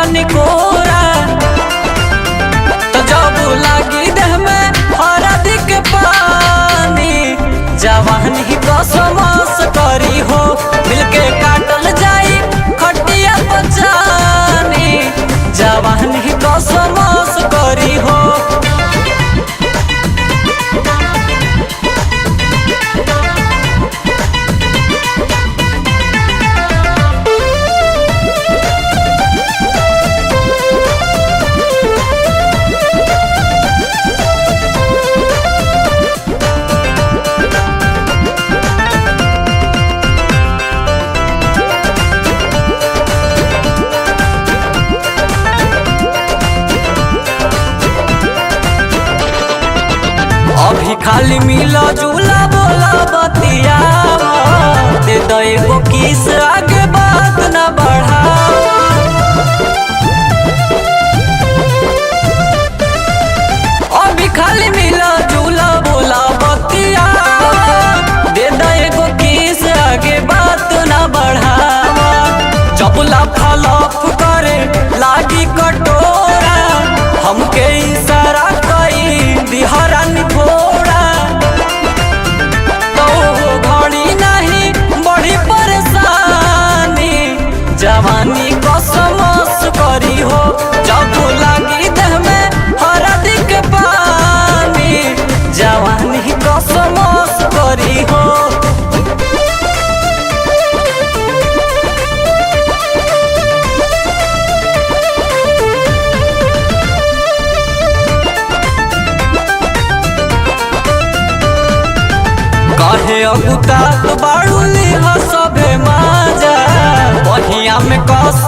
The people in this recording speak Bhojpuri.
जन कोरा। तो जब लागी देह में हरद के पानी, जवानी कसमस करी हो, मिलके काटल जाई खटिया पचानी, जवानी कसमस करी हो। अभी खाली मिला जुला बोला बतिया, दे दो एगो किस आगे बात न बढ़ावा। अभी खाली मिला जुला बोला बतिया, दे दो एगो किस आगे बात न बढ़ावा। जब लफलफ करे लागी कटोरा, हमके इशारा कई दिहरन घोड़ा। तो घड़ी नहीं बड़ी परेशानी, जवानी कसमस करी हो, जब लागी देह में हरद के पानी, जवानी कसमस करी हो। कहे अगुता तो बाड़ू लिहा सभे माजा, बहिया में कस